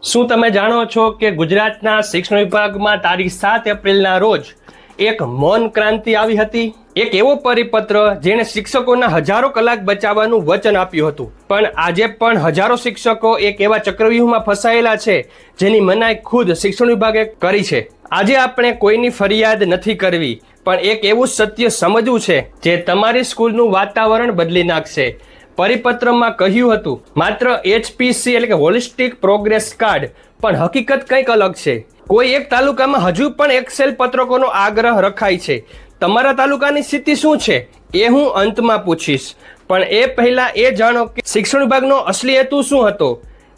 શું તમે જાણો છો કે ગુજરાતના શિક્ષણ વિભાગમાં તારીખ 7 એપ્રિલના રોજ એક મૌન ક્રાંતિ આવી હતી? એક એવો પરિપત્ર જેણે શિક્ષકોના હજારો કલાક બચાવવાનું વચન આપ્યું હતું, પણ આજે પણ હજારો શિક્ષકો એક એવા ચક્રવ્યૂહમાં ફસાયેલા છે જેની મનાઈ ખુદ શિક્ષણ વિભાગે કરી છે. આજે આપણે કોઈની ફરિયાદ નથી કરવી, પણ એક એવું સત્ય સમજવું છે જે તમારી સ્કૂલનું વાતાવરણ બદલી નાખશે. પરિપત્રમાં કહ્યું હતું માત્ર HPC એટલે કે હોલિસ્ટિક પ્રોગ્રેસ કાર્ડ, પણ હકીકત કંઈક અલગ છે. કોઈ એક તાલુકામાં હજુ પણ એક્સેલ પત્રકોનો આગ્રહ રખાય છે. તમારા તાલુકાની સ્થિતિ શું છે એ હું અંતમાં પૂછીશ, પણ એ પહેલા એ જાણો કે શિક્ષણ વિભાગનો અસલી હેતુ શું હતો.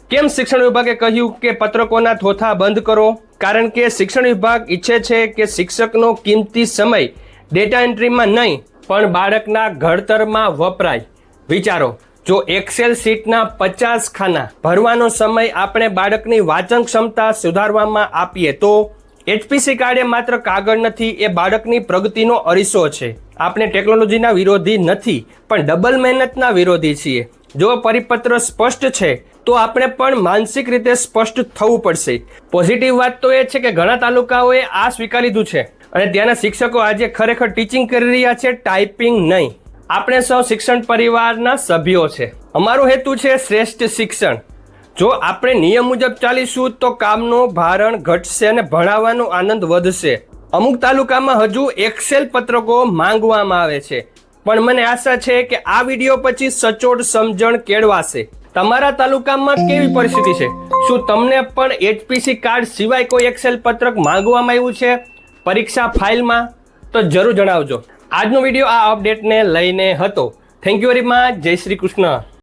કેમ શિક્ષણ વિભાગે કહ્યું કે પત્રકોના થોથા બંધ કરો? કારણ કે શિક્ષણ વિભાગ ઈચ્છે છે કે શિક્ષકનો કિંમતી સમય ડેટા એન્ટ્રીમાં નહીં પણ બાળકના ઘડતરમાં વપરાય. વિચારો, જો એક્સેલ શીટના 50 ખાના ભરવાનો સમય આપણે બાળકની વાંચન ક્ષમતા સુધારવામાં આપીએ તો HPC કાર્ડ એ માત્ર કાગળ નથી, એ બાળકની પ્રગતિનો અરીસો છે. આપણે ટેકનોલોજીના વિરોધી નથી, પણ ડબલ મહેનતના વિરોધી છીએ. જો પરિપત્ર સ્પષ્ટ છે તો આપણે પણ માનસિક રીતે સ્પષ્ટ થવું પડશે. પોઝિટિવ વાત તો એ છે કે ઘણા તાલુકાઓએ આ સ્વીકારી લીધું છે અને ત્યાંના શિક્ષકો આજે ખરેખર ટીચિંગ કરી રહ્યા છે, ટાઈપિંગ નહીં. આપણે સૌ શિક્ષણ પરિવારના સભ્યો છે. અમારો હેતુ છે શ્રેષ્ઠ શિક્ષણ. જો આપણે નિયમ મુજબ ચાલીશું તો કામનો ભારણ ઘટશે અને ભણાવવાનો આનંદ વધશે. અમુક તાલુકામાં હજુ એક્સેલ પત્રકો માંગવામાં આવે છે, પણ મને આશા છે કે આ વિડીયો પછી સચોટ સમજણ કેળવાશે. તમારા તાલુકામાં કેવી પરિસ્થિતિ છે? શું તમને પણ HPC કાર્ડ સિવાય કોઈ એક્સેલ પત્રક માંગવામાં આવ્યું છે પરીક્ષા ફાઇલમાં? તો જરૂર જણાવજો. આજનો વિડીયો આ અપડેટને લઈને હતો. Thank you very much. જય શ્રી કૃષ્ણ.